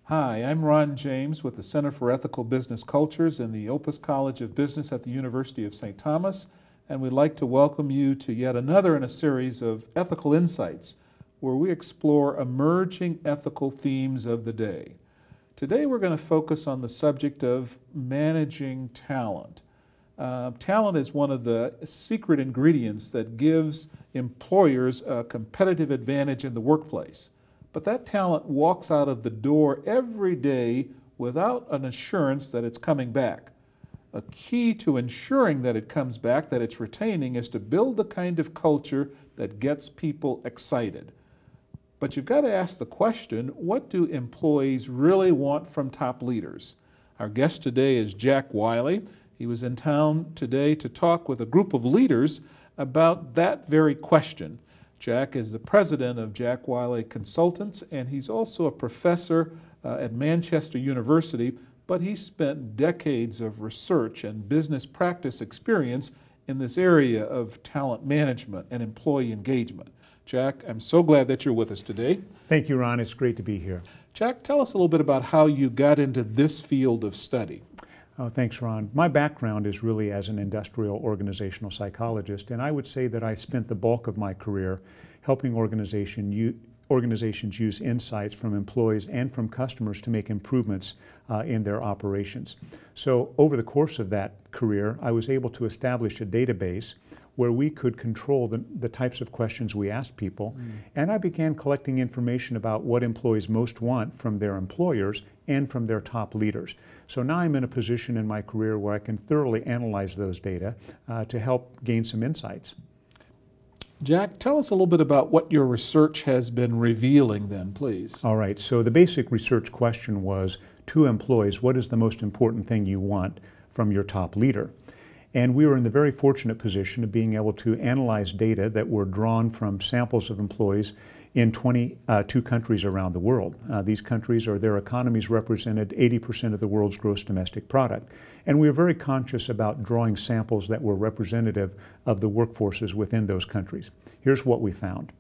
Hi, I'm Ron James with the Center for Ethical Business Cultures in the Opus College of Business at the University of St. Thomas, and we'd like to welcome you to yet another in a series of Ethical Insights, where we explore emerging ethical themes of the day. Today we're going to focus on the subject of managing talent. Talent is one of the secret ingredients that gives employers a competitive advantage in the workplace. But that talent walks out of the door every day without an assurance that it's coming back. A key to ensuring that it comes back, that it's retaining, is to build the kind of culture that gets people excited. But you've got to ask the question, what do employees really want from top leaders? Our guest today is Jack Wiley. He was in town today to talk with a group of leaders about that very question. Jack is the president of Jack Wiley Consultants, and he's also a professor at Manchester University, but he spent decades of research and business practice experience in this area of talent management and employee engagement. Jack, I'm so glad that you're with us today. Thank you, Ron. It's great to be here. Jack, tell us a little bit about how you got into this field of study. Oh, thanks, Ron. My background is really as an industrial organizational psychologist, and I would say that I spent the bulk of my career helping organizations use insights from employees and from customers to make improvements in their operations. So over the course of that career, I was able to establish a database where we could control the types of questions we asked people. And I began collecting information about what employees most want from their employers and from their top leaders. So now I'm in a position in my career where I can thoroughly analyze those data to help gain some insights. Jack, tell us a little bit about what your research has been revealing then, please. All right, so the basic research question was, to employees, what is the most important thing you want from your top leader? And we were in the very fortunate position of being able to analyze data that were drawn from samples of employees in 22 countries around the world. These countries, or their economies, represented 80% of the world's gross domestic product. And we were very conscious about drawing samples that were representative of the workforces within those countries. Here's what we found.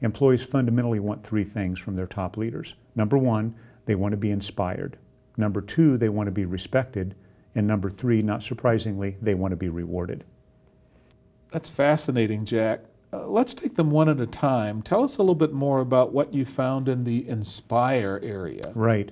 Employees fundamentally want three things from their top leaders. Number one, they want to be inspired. Number two, they want to be respected. And number three, not surprisingly, they want to be rewarded. That's fascinating, Jack. Let's take them one at a time. Tell us a little bit more about what you found in the inspire area. Right.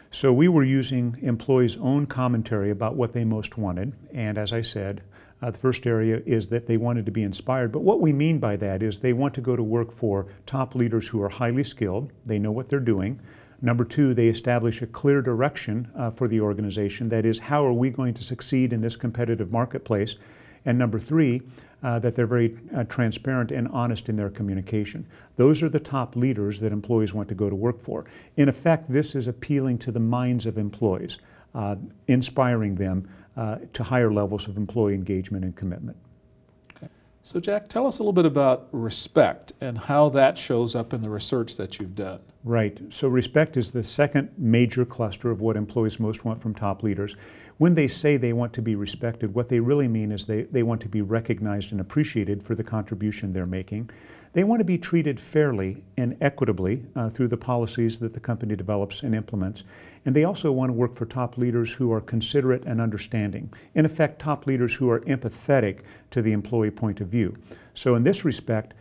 So we were using employees' own commentary about what they most wanted. And as I said, the first area is that they wanted to be inspired. But what we mean by that is they want to go to work for top leaders who are highly skilled. They know what they're doing. Number two, they establish a clear direction for the organization. That is, how are we going to succeed in this competitive marketplace? And number three, that they're very transparent and honest in their communication. Those are the top leaders that employees want to go to work for. In effect, this is appealing to the minds of employees, inspiring them to higher levels of employee engagement and commitment. Okay. So Jack, tell us a little bit about respect and how that shows up in the research that you've done. Right. So respect is the second major cluster of what employees most want from top leaders. When they say they want to be respected, what they really mean is they want to be recognized and appreciated for the contribution they're making. They want to be treated fairly and equitably through the policies that the company develops and implements. And they also want to work for top leaders who are considerate and understanding. In effect, top leaders who are empathetic to the employee point of view. So in this respect,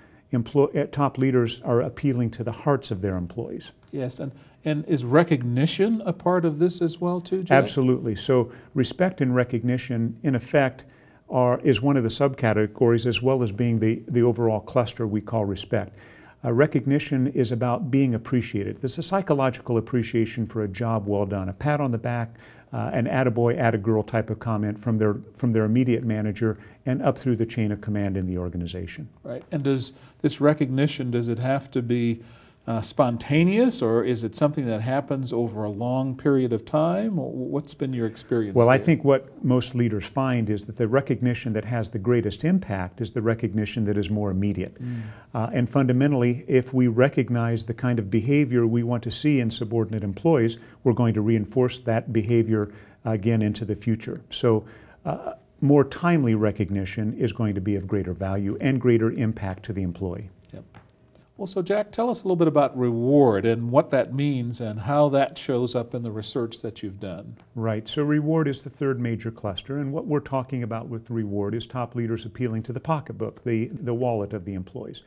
top leaders are appealing to the hearts of their employees. Yes, and is recognition a part of this as well too, Jack? Absolutely. So respect and recognition, in effect, is one of the subcategories, as well as being the overall cluster we call respect. Recognition is about being appreciated. There's a psychological appreciation for a job well done, a pat on the back, an attaboy, attagirl type of comment from their immediate manager and up through the chain of command in the organization. Right. And does this recognition, does it have to be spontaneous, or is it something that happens over a long period of time? What's been your experience Well, there? I think what most leaders find is that the recognition that has the greatest impact is the recognition that is more immediate. And fundamentally, if we recognize the kind of behavior we want to see in subordinate employees, we're going to reinforce that behavior again into the future. So more timely recognition is going to be of greater value and greater impact to the employee. Yep. Well, so Jack, tell us a little bit about reward and what that means and how that shows up in the research that you've done. Right, so reward is the third major cluster, and what we're talking about with reward is top leaders appealing to the pocketbook, the wallet of the employees.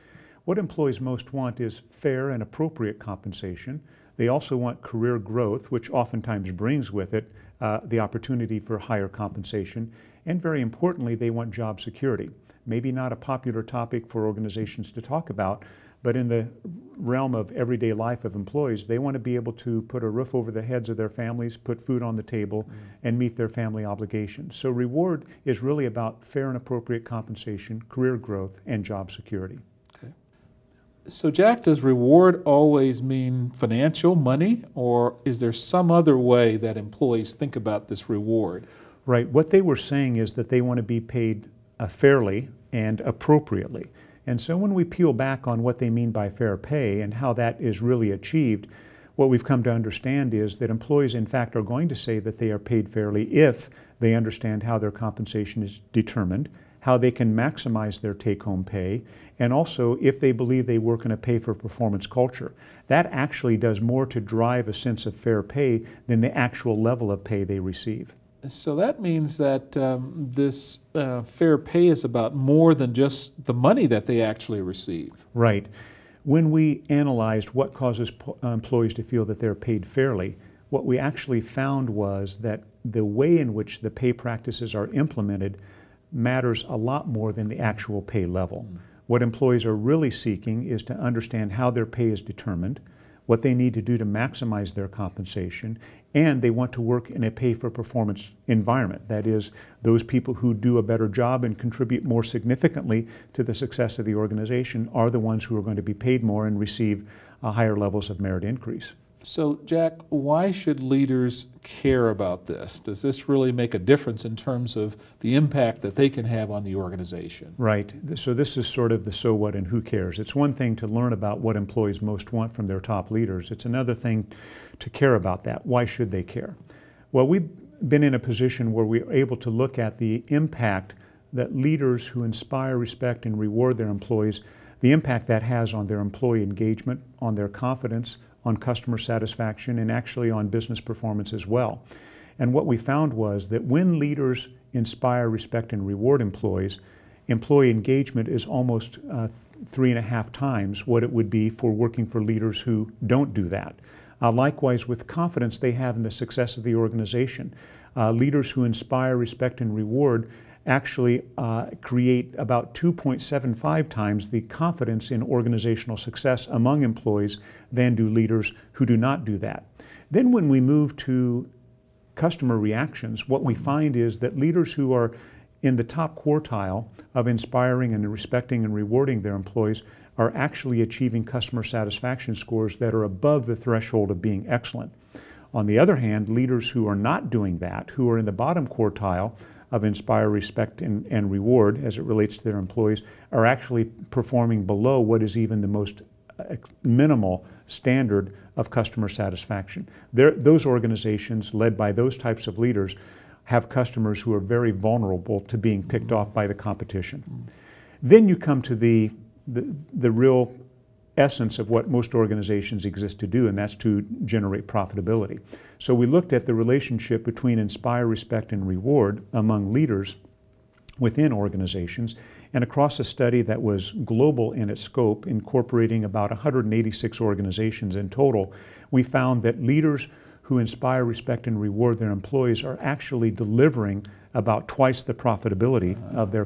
What employees most want is fair and appropriate compensation. They also want career growth, which oftentimes brings with it the opportunity for higher compensation. And very importantly, they want job security. Maybe not a popular topic for organizations to talk about, but in the realm of everyday life of employees, they want to be able to put a roof over the heads of their families, put food on the table, and meet their family obligations. So reward is really about fair and appropriate compensation, career growth, and job security. Okay. So Jack, does reward always mean financial, money, or is there some other way that employees think about this reward? Right, what they were saying is that they want to be paid fairly and appropriately. And so when we peel back on what they mean by fair pay and how that is really achieved, what we've come to understand is that employees in fact are going to say that they are paid fairly if they understand how their compensation is determined, how they can maximize their take-home pay, and also if they believe they work in a pay-for-performance culture. That actually does more to drive a sense of fair pay than the actual level of pay they receive. So that means that this fair pay is about more than just the money that they actually receive. Right. When we analyzed what causes employees to feel that they're paid fairly, what we actually found was that the way in which the pay practices are implemented matters a lot more than the actual pay level. What employees are really seeking is to understand how their pay is determined, what they need to do to maximize their compensation, and they want to work in a pay-for-performance environment. That is, those people who do a better job and contribute more significantly to the success of the organization are the ones who are going to be paid more and receive higher levels of merit increase. So Jack, why should leaders care about this? Does this really make a difference in terms of the impact that they can have on the organization? Right. So this is sort of the so what and who cares. It's one thing to learn about what employees most want from their top leaders. It's another thing to care about that. Why should they care? Well, we've been in a position where we're able to look at the impact that leaders who inspire, respect, and reward their employees, the impact that has on their employee engagement, on their confidence, on customer satisfaction, and actually on business performance as well. And what we found was that when leaders inspire, respect, and reward employees, employee engagement is almost 3.5 times what it would be for working for leaders who don't do that. Likewise, with confidence they have in the success of the organization, leaders who inspire, respect, and reward actually create about 2.75 times the confidence in organizational success among employees than do leaders who do not do that. Then when we move to customer reactions, what we find is that leaders who are in the top quartile of inspiring and respecting and rewarding their employees are actually achieving customer satisfaction scores that are above the threshold of being excellent. On the other hand, leaders who are not doing that, who are in the bottom quartile of inspire, respect, and reward as it relates to their employees, are actually performing below what is even the most minimal standard of customer satisfaction. Those organizations led by those types of leaders have customers who are very vulnerable to being picked off by the competition. Then you come to the real essence of what most organizations exist to do, and that's to generate profitability. So we looked at the relationship between inspire, respect, and reward among leaders within organizations, and across a study that was global in its scope, incorporating about 186 organizations in total, we found that leaders who inspire, respect, and reward their employees are actually delivering about twice the profitability of their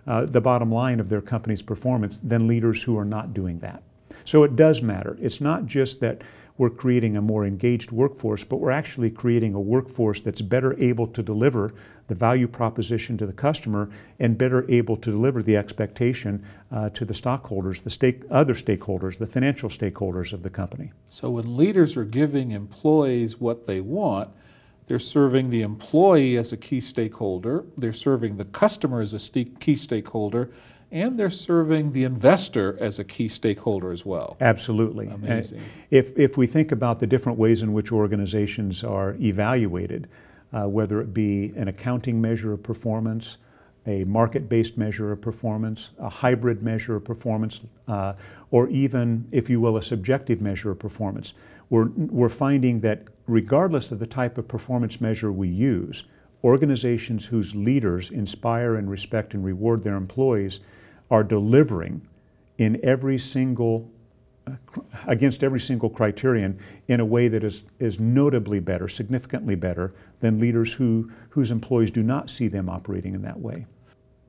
the bottom line of their company's performance than leaders who are not doing that. So it does matter. It's not just that we're creating a more engaged workforce, but we're actually creating a workforce that's better able to deliver the value proposition to the customer and better able to deliver the expectation to the stockholders, other stakeholders, the financial stakeholders of the company. So when leaders are giving employees what they want, they're serving the employee as a key stakeholder, they're serving the customer as a key stakeholder, and they're serving the investor as a key stakeholder as well. Absolutely. Amazing. If we think about the different ways in which organizations are evaluated, whether it be an accounting measure of performance, a market-based measure of performance, a hybrid measure of performance, or even, if you will, a subjective measure of performance. We're finding that regardless of the type of performance measure we use, organizations whose leaders inspire and respect and reward their employees are delivering in every single against every single criterion in a way that is notably better, significantly better than leaders whose employees do not see them operating in that way.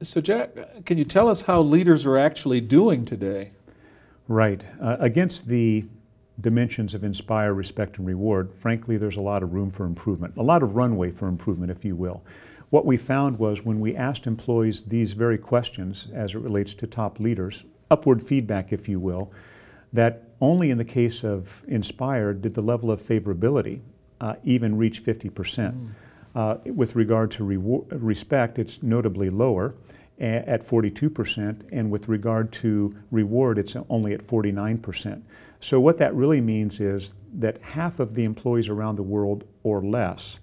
So Jack, can you tell us how leaders are actually doing today? Right. Against the dimensions of inspire, respect, and reward, frankly, there's a lot of room for improvement, a lot of runway for improvement, if you will. What we found was when we asked employees these very questions as it relates to top leaders, upward feedback, if you will, that only in the case of Inspire did the level of favorability even reach 50%. With regard to respect, it's notably lower at 42%, and with regard to reward, it's only at 49%. So what that really means is that half of the employees around the world or less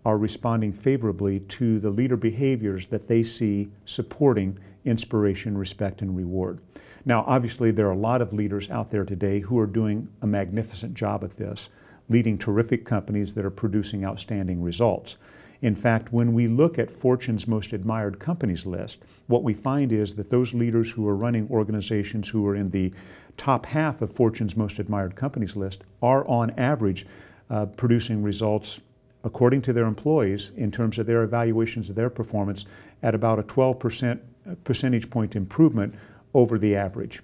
are responding favorably to the leader behaviors that they see supporting inspiration, respect, and reward. Now, obviously, there are a lot of leaders out there today who are doing a magnificent job at this, leading terrific companies that are producing outstanding results. In fact, when we look at Fortune's Most Admired Companies list, what we find is that those leaders who are running organizations who are in the top half of Fortune's Most Admired Companies list are on average producing results according to their employees in terms of their evaluations of their performance at about a 12% percentage point improvement over the average.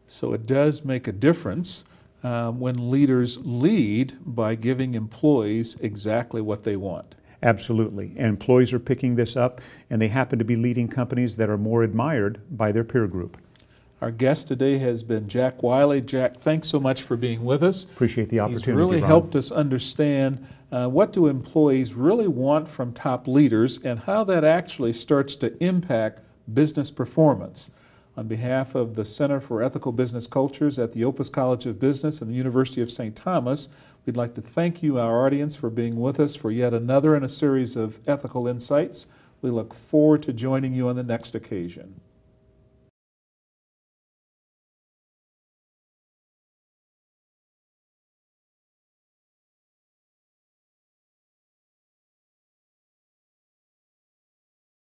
So it does make a difference when leaders lead by giving employees exactly what they want. Absolutely. And employees are picking this up, and they happen to be leading companies that are more admired by their peer group. Our guest today has been Jack Wiley. Jack, thanks so much for being with us. Appreciate the opportunity, He's really Ron. helped us understand what do employees really want from top leaders and how that actually starts to impact business performance. On behalf of the Center for Ethical Business Cultures at the Opus College of Business and the University of St. Thomas, we'd like to thank you, our audience, for being with us for yet another in a series of ethical insights. We look forward to joining you on the next occasion.